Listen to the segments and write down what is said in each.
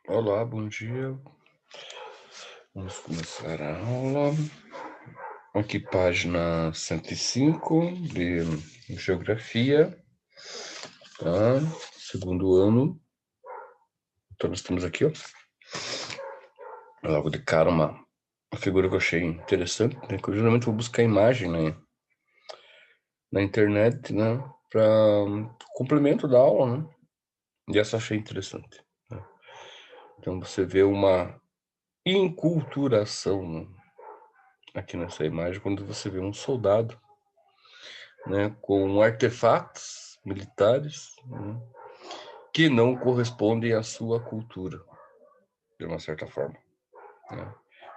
Olá, bom dia. Vamos começar a aula. Aqui, página 105 de Geografia, tá? Segundo ano. Então, nós temos aqui, ó, logo de cara, uma figura que eu achei interessante, né? Que eu geralmente vou buscar imagem, né, na internet, né? Para complemento da aula, né? E essa eu achei interessante, né? Então, você vê uma enculturação, né, aqui nessa imagem, quando você vê um soldado, né, com artefatos militares, né, que não correspondem à sua cultura, de uma certa forma, né.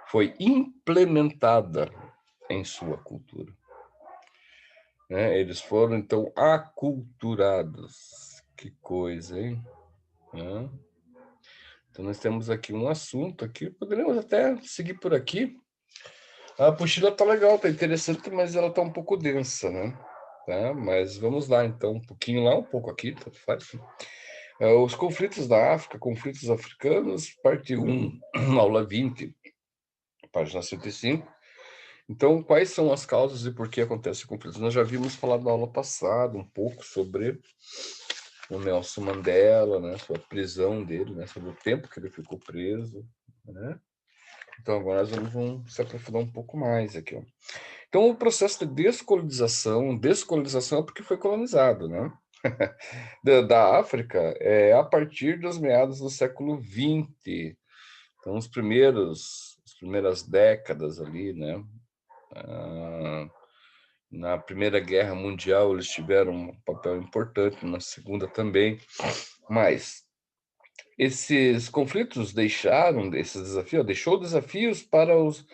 Foi implementada em sua cultura, né. Eles foram, então, aculturados. Que coisa, hein? Né. Então, nós temos aqui um assunto aqui, poderíamos até seguir por aqui. A apostila está legal, está interessante, mas ela está um pouco densa, né? Tá? Mas vamos lá, então, um pouquinho lá, um pouco aqui, tanto faz. Os conflitos da África, conflitos africanos, parte 1, aula 20, página 105. Então, quais são as causas e por que acontecem conflitos? Nós já vimos falar na aula passada um pouco sobre o Nelson Mandela, né, sobre a prisão dele, né, sobre o tempo que ele ficou preso, né? Então, agora nós vamos se aprofundar um pouco mais aqui, ó. Então, o processo de descolonização é porque foi colonizado, né? Da África é a partir dos meados do século XX. Então, as primeiras décadas ali, né? Na Primeira Guerra Mundial eles tiveram um papel importante, na Segunda também, mas esses conflitos deixou desafios para os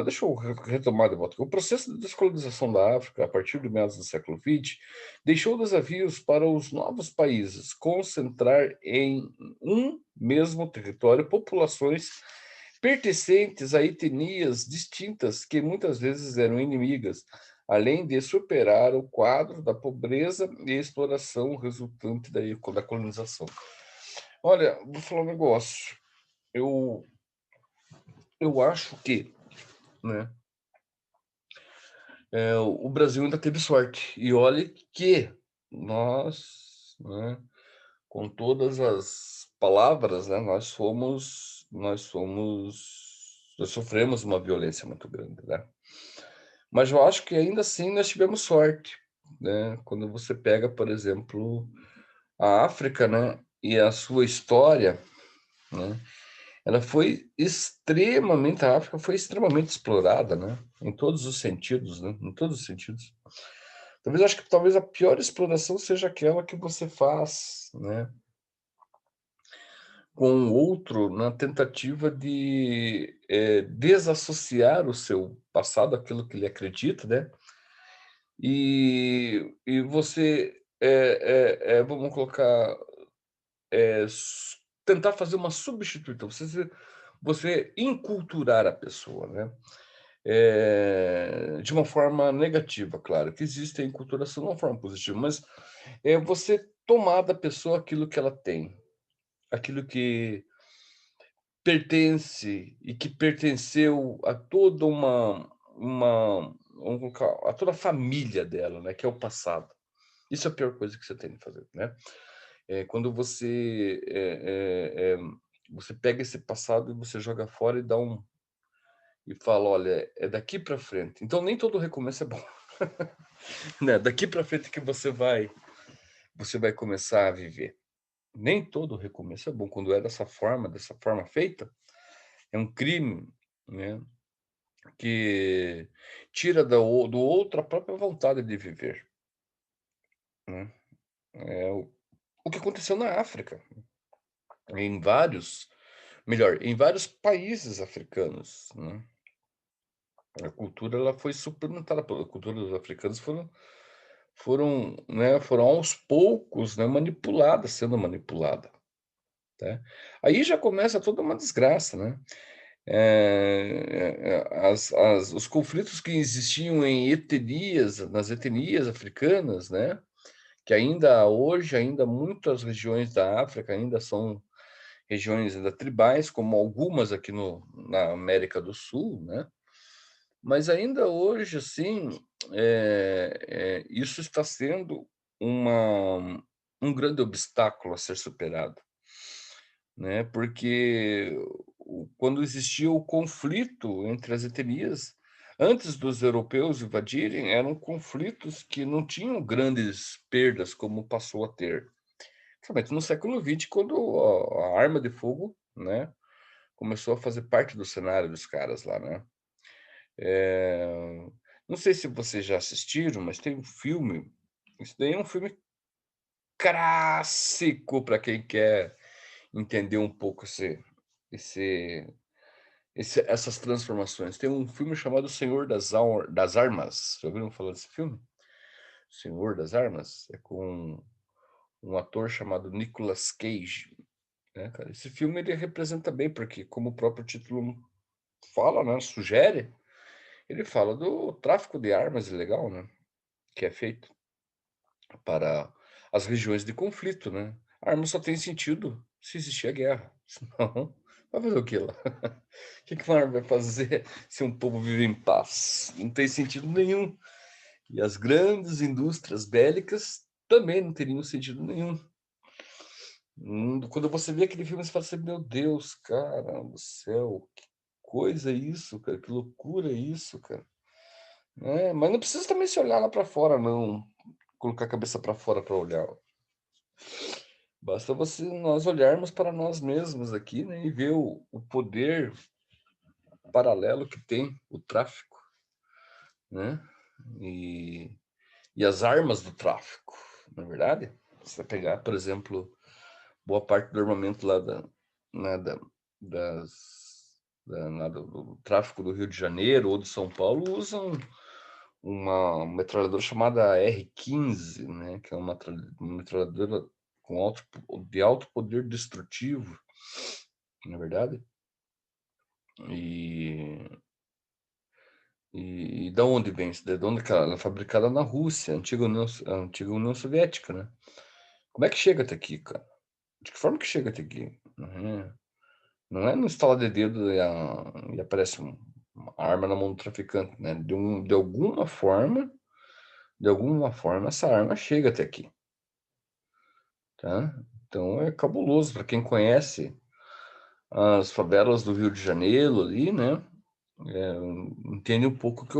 deixa eu retomar de volta. O processo de descolonização da África, a partir de meados do século XX, deixou desafios para os novos países concentrar em um mesmo território populações pertencentes a etnias distintas que muitas vezes eram inimigas, além de superar o quadro da pobreza e exploração resultante da colonização. Olha, vou falar um negócio. Eu, eu acho que, né, o Brasil ainda teve sorte. E olha que nós, né, com todas as palavras, né, nós sofremos uma violência muito grande, né? Mas eu acho que ainda assim nós tivemos sorte, né? Quando você pega, por exemplo, a África, né, e a sua história, né? A África foi extremamente explorada, né? Em todos os sentidos, né? Em todos os sentidos. Talvez a pior exploração seja aquela que você faz, né, com o outro na tentativa de desassociar o seu passado, aquilo que ele acredita, né? E você, vamos colocar, tentar fazer uma substituição, você inculturar a pessoa, né? De uma forma negativa, claro, que existe a enculturação de uma forma positiva, mas é você tomar da pessoa aquilo que ela tem, aquilo que pertence e que pertenceu a toda vamos colocar, a toda a família dela, né, que é o passado. Isso é a pior coisa que você tem que fazer, né? Quando você pega esse passado e você joga fora e fala: "Olha, é daqui para frente". Então nem todo recomeço é bom, né, daqui para frente que você vai começar a viver. Nem todo recomeço é bom. Quando é dessa forma feita, é um crime, né, que tira do outro a própria vontade de viver, né. É o que aconteceu na África, em vários em vários países africanos, né. A cultura ela foi suplementada pela cultura dos africanos foram aos poucos, né, sendo manipulada, tá. Aí já começa toda uma desgraça, né. Os conflitos que existiam nas etnias africanas, né, que ainda hoje, ainda muitas regiões da África ainda são regiões ainda tribais, como algumas aqui na América do Sul, né? Mas ainda hoje, assim, isso está sendo um grande obstáculo a ser superado, né? Porque quando existia o conflito entre as etnias, antes dos europeus invadirem, eram conflitos que não tinham grandes perdas como passou a ter. Principalmente no século XX, quando a arma de fogo, né, começou a fazer parte do cenário dos caras lá, né? Não sei se vocês já assistiram, mas tem um filme. Isso daí é um filme clássico para quem quer entender um pouco esse, essas transformações. Tem um filme chamado Senhor das Armas. Já ouviram falar desse filme? Senhor das Armas? É com um ator chamado Nicolas Cage. Né, cara? Esse filme ele representa bem, porque, como o próprio título fala, né, sugere, ele fala do tráfico de armas ilegal, né, que é feito para as regiões de conflito, né? A arma só tem sentido se existir a guerra. Senão, vai fazer o que lá? O que uma arma vai fazer se um povo vive em paz? Não tem sentido nenhum. E as grandes indústrias bélicas também não teriam sentido nenhum. Quando você vê aquele filme, você fala assim, meu Deus, cara do céu, que coisa é isso, cara, que loucura é isso, cara. Mas não precisa também se olhar lá para fora, não. Colocar a cabeça para fora para olhar. Basta nós olharmos para nós mesmos aqui, né, e ver o poder paralelo que tem o tráfico, né? E, e as armas do tráfico, não é verdade? Você pegar, por exemplo, boa parte do armamento lá né, do tráfico do Rio de Janeiro ou de São Paulo usam uma metralhadora chamada R-15, né, que é uma metralhadora de alto poder destrutivo, na verdade. E da onde vem isso? De onde que ela é fabricada na Rússia, a antiga União Soviética, né? Como é que chega até aqui, cara? De que forma que chega até aqui? Não é no estalar de dedo e aparece uma arma na mão do traficante, né? De alguma forma, essa arma chega até aqui, tá? Então é cabuloso para quem conhece as favelas do Rio de Janeiro ali, né? Entende um pouco o que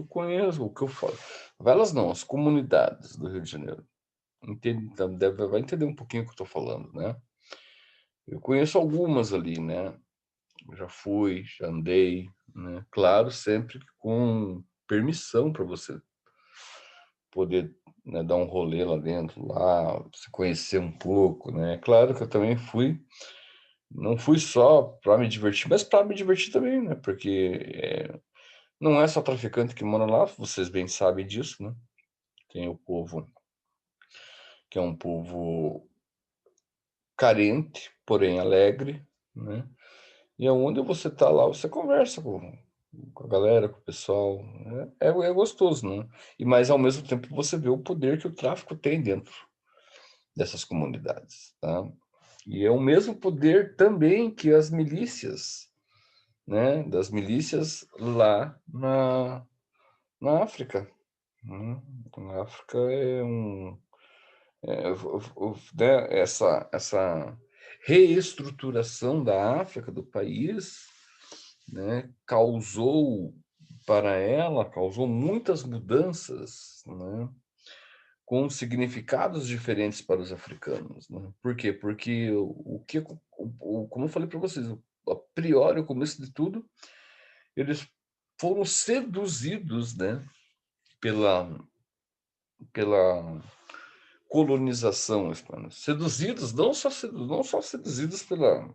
eu conheço, o que eu falo. Favelas não, as comunidades do Rio de Janeiro. Entende, então vai entender um pouquinho o que eu estou falando, né? Eu conheço algumas ali, né? Já fui, já andei, né? Claro, sempre com permissão para você poder, né, dar um rolê lá dentro, lá, se conhecer um pouco, né? Claro que eu também fui, não fui só para me divertir, mas para me divertir também, né? Porque não é só traficante que mora lá, vocês bem sabem disso, né? Tem o povo que é um povo carente, porém alegre, né? E aonde você tá lá, você conversa com a galera, com o pessoal, né? É gostoso, né? Mas ao mesmo tempo você vê o poder que o tráfico tem dentro dessas comunidades, tá? E é o mesmo poder também que as milícias, né? Das milícias lá na África, né? A África né, essa reestruturação da África, do país, né, causou muitas mudanças, né, com significados diferentes para os africanos, né? Por quê? Porque como eu falei para vocês, a priori, o começo de tudo, eles foram seduzidos, né, pela colonização espanhola. Seduzidos, não só seduzidos pela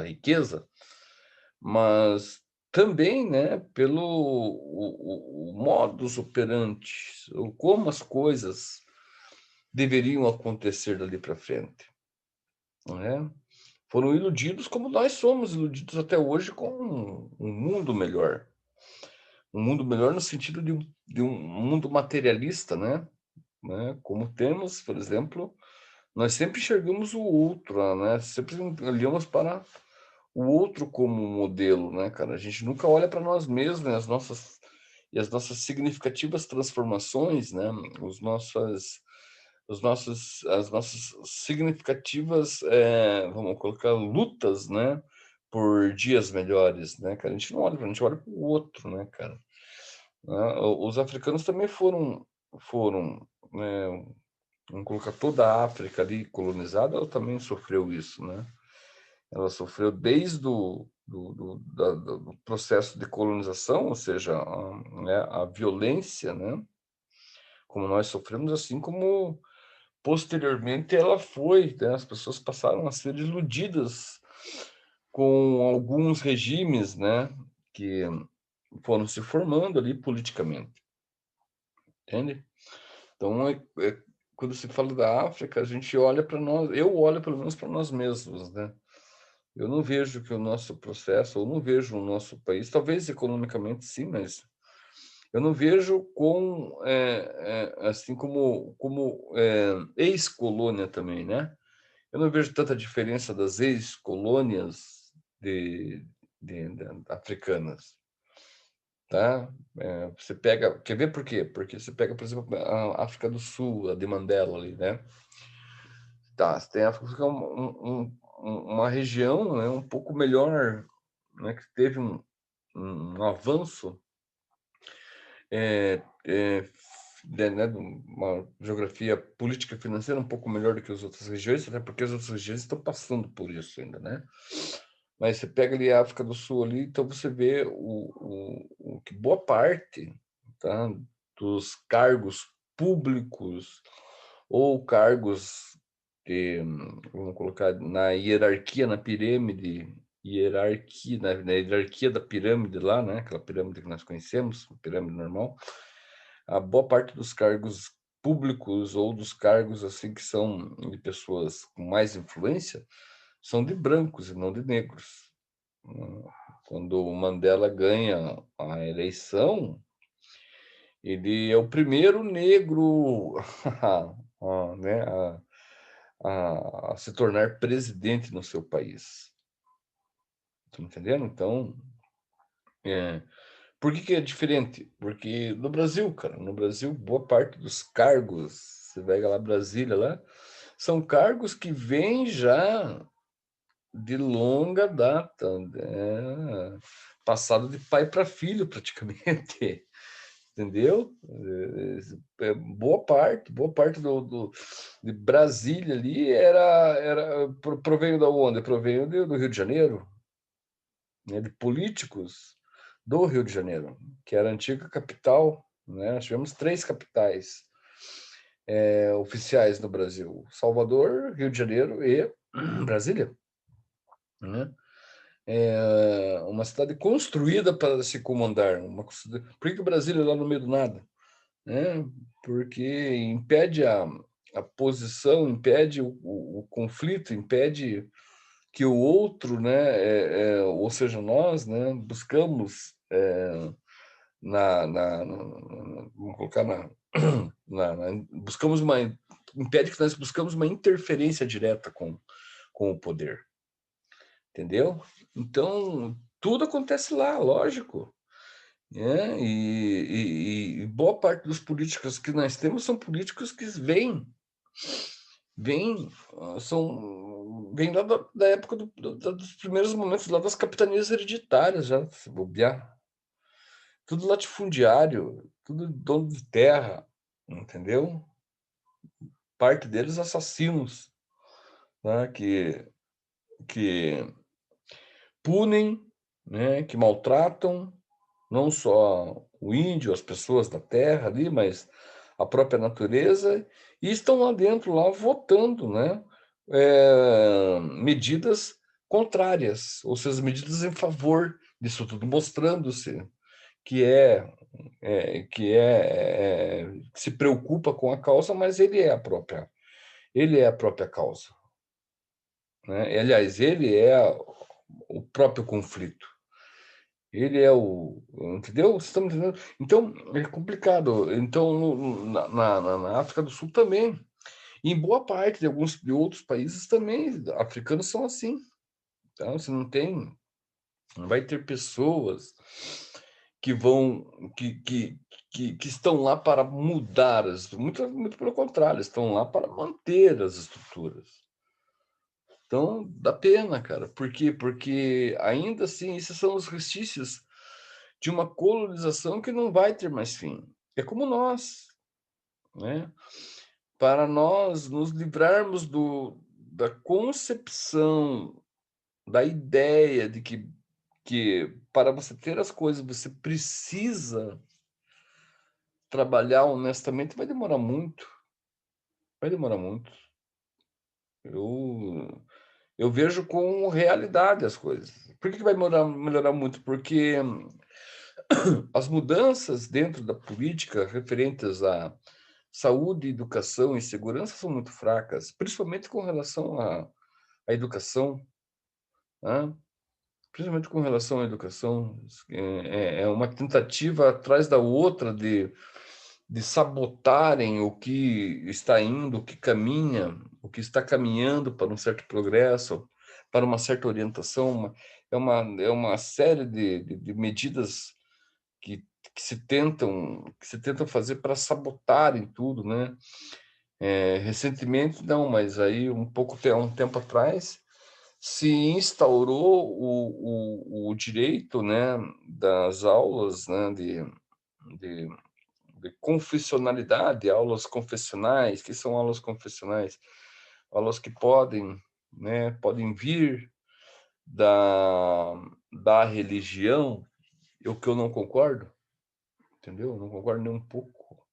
riqueza, mas também, né, pelo o modus operandi, ou como as coisas deveriam acontecer dali para frente, né? Foram iludidos como nós somos iludidos até hoje com um mundo melhor. Um mundo melhor no sentido de um mundo materialista, né? Como temos, por exemplo, Nós sempre enxergamos o outro, né? Sempre olhamos para o outro como modelo, né, cara? A gente nunca olha para nós mesmos, né? As nossas significativas transformações, né? As nossas significativas, vamos colocar, lutas, né? Por dias melhores, né, cara? A gente não olha, a gente olha para o outro, né, cara? Né? Os africanos também foram, né? Vamos colocar toda a África ali colonizada, ela também sofreu isso, né? Ela sofreu desde do processo de colonização, ou seja, né, a violência, né? Como nós sofremos, assim como posteriormente ela foi, né? As pessoas passaram a ser iludidas com alguns regimes, né? Que foram se formando ali politicamente, entende? Então, quando se fala da África, a gente olha para nós, eu olho pelo menos para nós mesmos, né? Eu não vejo que o nosso processo, eu não vejo o nosso país, talvez economicamente sim, mas eu não vejo assim como ex-colônia também, né? Eu não vejo tanta diferença das ex-colônias de, africanas, tá? Você pega, quer ver por quê? Porque você pega, por exemplo, a África do Sul, a de Mandela ali, né? Tá, você tem a África do Sul, que é uma região, né, um pouco melhor, né, que teve um avanço né, uma geografia política e financeira um pouco melhor do que as outras regiões, até porque as outras regiões estão passando por isso ainda, né? Mas você pega ali a África do Sul ali, então você vê o que boa parte, tá, dos cargos públicos ou cargos de, vamos colocar na hierarquia, na pirâmide, na hierarquia da pirâmide lá, né? Aquela pirâmide que nós conhecemos, pirâmide normal, a boa parte dos cargos públicos ou dos cargos assim que são de pessoas com mais influência são de brancos e não de negros. Quando o Mandela ganha a eleição, ele é o primeiro negro né, a se tornar presidente no seu país. Tá entendendo? Então, por que é diferente? Porque no Brasil, cara, no Brasil, boa parte dos cargos, você vai lá Brasília lá, são cargos que vêm já de longa data, né? Passado de pai para filho, praticamente, entendeu? Boa parte de Brasília ali proveio da onde? Proveio do Rio de Janeiro, né? De políticos do Rio de Janeiro, que era a antiga capital, né? Nós tivemos 3 capitais oficiais no Brasil: Salvador, Rio de Janeiro e Brasília, né? Uma cidade construída para se comandar. Por que o Brasília é lá no meio do nada? Né? Porque impede a posição, impede o conflito, impede que o outro, né, ou seja, nós, né, buscamos vamos colocar buscamos impede que nós buscamos uma interferência direta com o poder, entendeu? Então tudo acontece lá, lógico, né? E boa parte dos políticos que nós temos são políticos que vêm vêm lá da época dos primeiros momentos lá das capitanias hereditárias, já se bobear. Tudo latifundiário, tudo dono de terra, entendeu? Parte deles assassinos, né? Que punem, né? Que maltratam não só o índio, as pessoas da terra ali, mas a própria natureza, e estão lá dentro, lá votando, né? Medidas contrárias, ou seja, medidas em favor disso tudo, mostrando-se que que se preocupa com a causa, mas ele é a própria causa, né? Aliás, ele é o próprio conflito. Ele é entendeu? Vocês estão entendendo? Então, é complicado. Então, na África do Sul também. E em boa parte de outros países também, africanos são assim. Tá? Você não vai ter pessoas que vão, que estão lá para mudar, muito pelo contrário, estão lá para manter as estruturas. Então, dá pena, cara. Por quê? Porque, ainda assim, esses são os restícios de uma colonização que não vai ter mais fim. É como nós, né? Para nós nos livrarmos da concepção, da ideia de que para você ter as coisas você precisa trabalhar honestamente, vai demorar muito, vai demorar muito. Eu vejo com realidade as coisas. Por que vai melhorar muito? Porque as mudanças dentro da política referentes à saúde, educação e segurança são muito fracas, principalmente com relação à educação, né? Principalmente com relação à educação. É uma tentativa atrás da outra de sabotarem o que está indo, o que caminha, o que está caminhando para um certo progresso, para uma certa orientação. É uma série de medidas que, que se tentam fazer para sabotarem tudo, né? Recentemente, não, mas aí um tempo atrás, se instaurou o direito, né, das aulas, né, de de confessionalidade, aulas confessionais. Que são aulas confessionais? Aulas que podem, né, podem vir da religião, o que eu não concordo, entendeu? Eu não concordo nem um pouco,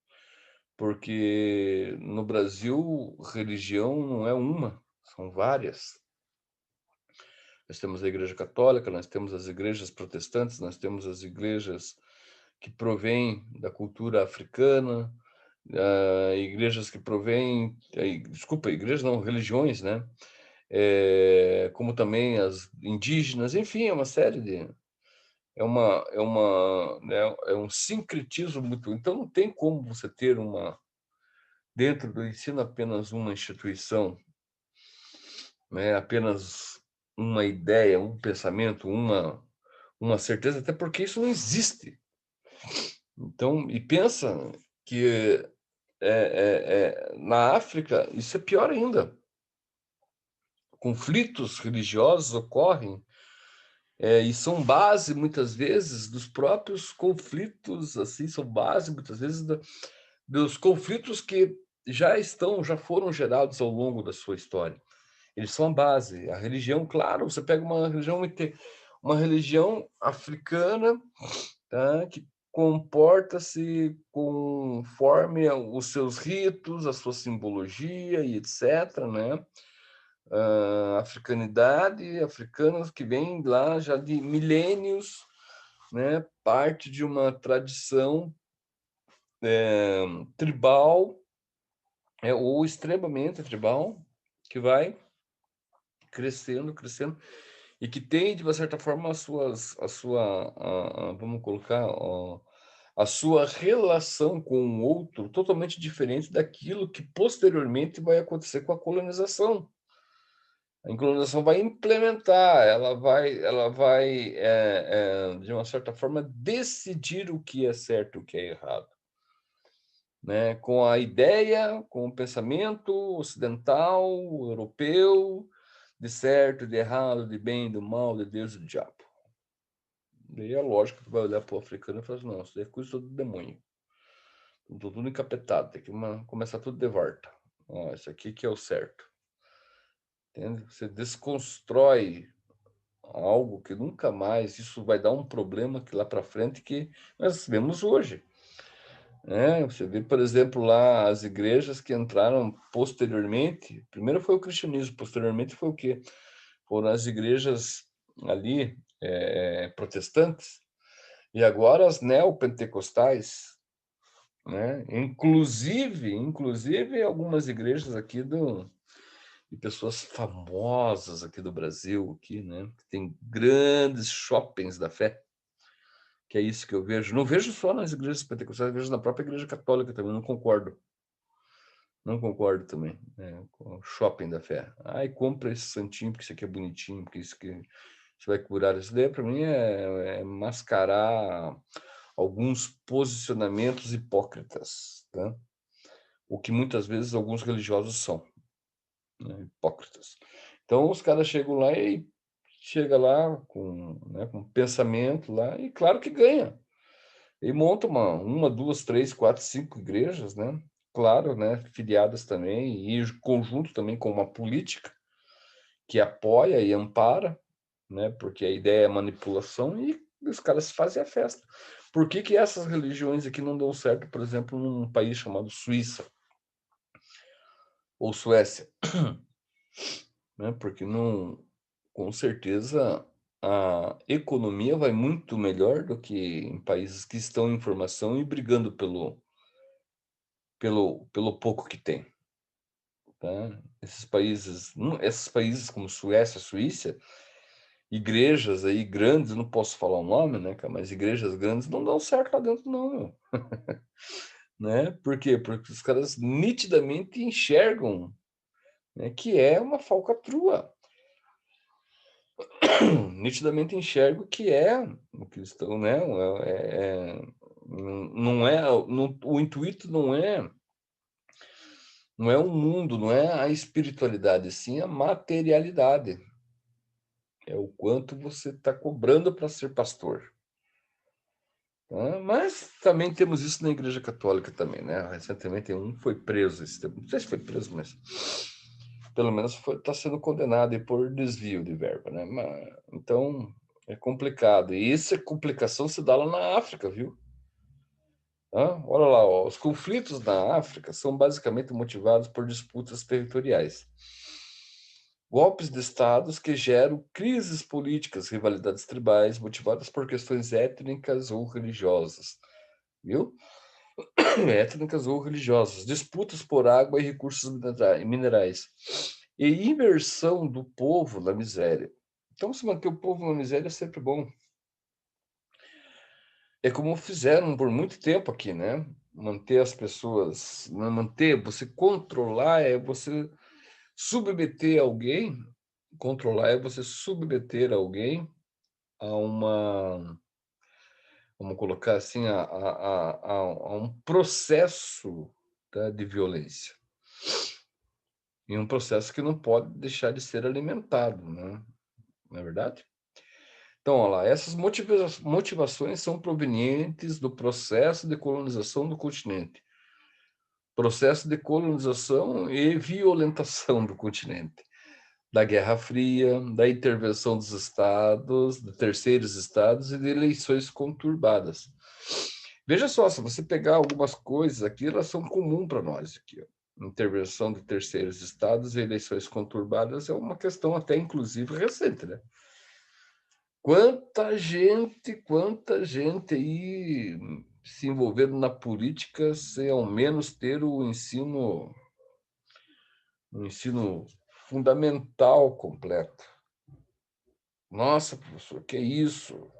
porque no Brasil religião não é uma, são várias. Nós temos a Igreja Católica, nós temos as igrejas protestantes, nós temos as igrejas que provêm da cultura africana, igrejas que provêm, desculpa, igrejas não, religiões, né? Como também as indígenas, enfim, é uma série de, né, é um sincretismo muito. Então não tem como você ter dentro do ensino apenas uma instituição, né? Apenas uma ideia, um pensamento, uma certeza, até porque isso não existe. Então, e pensa que na África, isso é pior ainda. Conflitos religiosos ocorrem e são base, muitas vezes, dos próprios conflitos, assim, são base, muitas vezes, dos conflitos que já foram gerados ao longo da sua história. Eles são a base. A religião, claro, você pega uma religião africana, tá, que comporta-se conforme os seus ritos, a sua simbologia e etc., né? Africanidade, africanos que vem lá já de milênios, né? Parte de uma tradição tribal, ou extremamente tribal, que vai crescendo, crescendo, e que tem, de uma certa forma, vamos colocar, a sua relação com o outro totalmente diferente daquilo que posteriormente vai acontecer com a colonização. A colonização vai implementar, ela vai de uma certa forma, decidir o que é certo e o que é errado, né? Com a ideia, com o pensamento ocidental, europeu, de certo, de errado, de bem, do mal, de Deus e do diabo. Daí é lógico que tu vai olhar para o africano e falar assim, não, isso daí é coisa do demônio. Tudo encapetado, tem que começar tudo de volta. Ó, isso aqui que é o certo. Entende? Você desconstrói algo que nunca mais, isso vai dar um problema que lá para frente que nós vemos hoje. Você vê, por exemplo, lá as igrejas que entraram posteriormente, primeiro foi o cristianismo, posteriormente foi o quê? Foram as igrejas ali protestantes, e agora as neopentecostais, né? Inclusive algumas igrejas aqui de pessoas famosas aqui do Brasil, aqui, né? Que tem grandes shoppings da fé, que é isso que eu vejo. Não vejo só nas igrejas pentecostais, vejo na própria igreja católica também, não concordo. Não concordo também, né, com o shopping da fé. Ai, compra esse santinho, porque isso aqui é bonitinho, porque isso que você vai curar. Isso daí, para mim, é mascarar alguns posicionamentos hipócritas, tá? O que muitas vezes alguns religiosos são, né, hipócritas. Então, os caras chegam lá e chega lá com, né, com pensamento lá e claro que ganha. E monta uma, duas, três, quatro, cinco igrejas, né? Claro, né? Filiadas também, e em conjunto também com uma política que apoia e ampara, né? Porque a ideia é manipulação e os caras fazem a festa. Por que que essas religiões aqui não dão certo, por exemplo, num país chamado Suíça ou Suécia, né? Porque não, com certeza a economia vai muito melhor do que em países que estão em formação e brigando pelo pouco que tem, tá? Esses países como Suécia, Suíça, igrejas aí grandes, eu não posso falar o nome, né, cara, mas igrejas grandes não dão certo lá dentro não, meu, né? Por quê? Porque os caras nitidamente enxergam, né, que é uma falcatrua. Nitidamente enxergo que é o cristão, né? Não é o intuito não é o mundo, não é a espiritualidade, sim a materialidade. É o quanto você está cobrando para ser pastor. Tá? Mas também temos isso na Igreja Católica também, né? Recentemente um foi preso, não sei se foi preso, mas pelo menos está sendo condenado por desvio de verba, né? Então é complicado. E essa complicação se dá lá na África, viu? Olha lá, ó, os conflitos na África são basicamente motivados por disputas territoriais. Golpes de estados que geram crises políticas, rivalidades tribais motivadas por questões étnicas ou religiosas, viu? Étnicas ou religiosas, disputas por água e recursos minerais, e imersão do povo na miséria. Então, se manter o povo na miséria é sempre bom. É como fizeram por muito tempo aqui, né? Manter as pessoas, manter, você controlar é você submeter alguém, controlar é você submeter alguém a uma, vamos colocar assim, a um processo, tá, de violência. E um processo que não pode deixar de ser alimentado, né? Não é verdade? Então, olha lá, essas motivações são provenientes do processo de colonização do continente. Processo de colonização e violentação do continente. Da Guerra Fria, da intervenção dos estados, de terceiros estados e de eleições conturbadas. Veja só, se você pegar algumas coisas aqui, elas são comuns para nós aqui. Ó. Intervenção de terceiros estados e eleições conturbadas é uma questão até inclusive recente, né? Quanta gente aí se envolvendo na política sem ao menos ter o ensino fundamental completo. Nossa, professor, que é isso?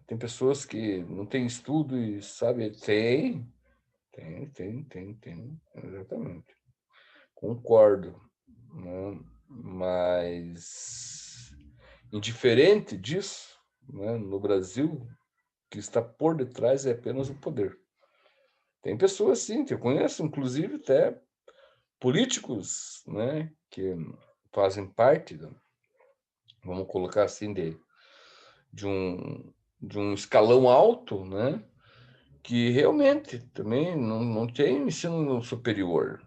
Tem pessoas que não têm estudo e sabe, tem, exatamente. Concordo, né? Mas indiferente disso, né, no Brasil, o que está por detrás é apenas o poder. Tem pessoas, sim, que eu conheço, inclusive até políticos, né, que fazem parte, vamos colocar assim, de um escalão alto, né, que realmente também não tem ensino superior,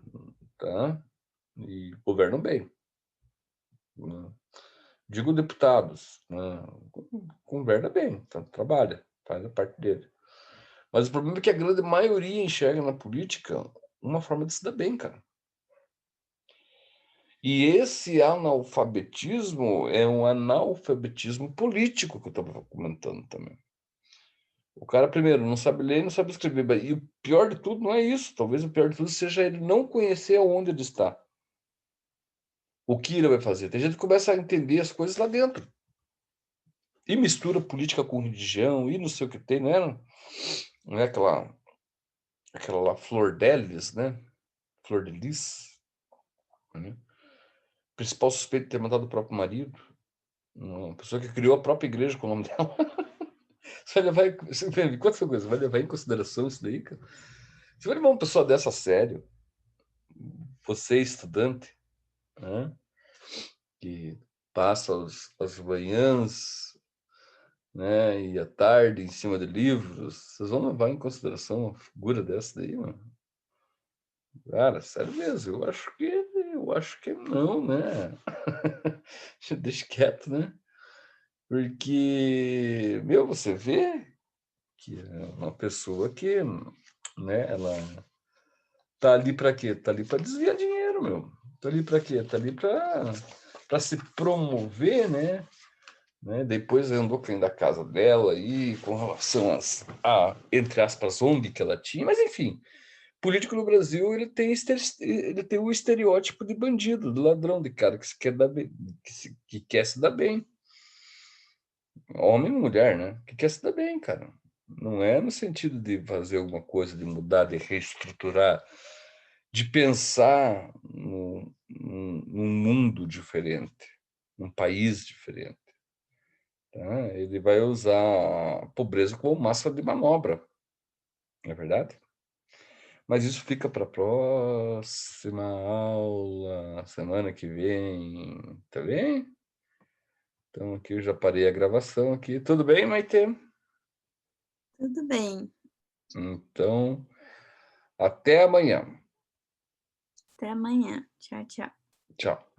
tá? E governam bem. Né? Digo deputados, né? Governa bem, trabalha, faz a parte dele. Mas o problema é que a grande maioria enxerga na política uma forma de se dar bem, cara. E esse analfabetismo é um analfabetismo político que eu estava comentando também. O cara, primeiro, não sabe ler, não sabe escrever. E o pior de tudo não é isso. Talvez o pior de tudo seja ele não conhecer aonde ele está. O que ele vai fazer. Tem gente que começa a entender as coisas lá dentro. E mistura política com religião, e não sei o que tem, não é aquela aquela lá, Flor Delis, né? Flor de Lis, né? Principal suspeito de ter matado o próprio marido. Uma pessoa que criou a própria igreja com o nome dela. Você vai levar quantas coisas? Vai levar em consideração isso daí, cara? Você vai levar uma pessoa dessa a sério? Você, estudante, né? Que passa as manhãs, né? E à tarde em cima de livros. Vocês vão levar em consideração uma figura dessa daí, mano? Cara, sério mesmo, eu acho que não, né? Deixa quieto, né? Porque, meu, você vê que é uma pessoa que, né, ela tá ali para quê? Tá ali para desviar dinheiro, meu. Tá ali para quê? Tá ali para se promover, né? Depois andou caindo da casa dela aí com relação entre aspas, ONG que ela tinha, mas enfim, político no Brasil ele tem o estereótipo de bandido, de ladrão, de cara que se quer dar bem, que quer se dar bem. Homem e mulher, né? Que quer se dar bem, cara. Não é no sentido de fazer alguma coisa, de mudar, de reestruturar, de pensar num mundo diferente, num país diferente. Tá? Ele vai usar a pobreza como massa de manobra, não é verdade? Mas isso fica para a próxima aula, semana que vem, tá bem? Então aqui eu já parei a gravação aqui. Tudo bem, Maite? Tudo bem. Então, até amanhã. Até amanhã. Tchau, tchau. Tchau.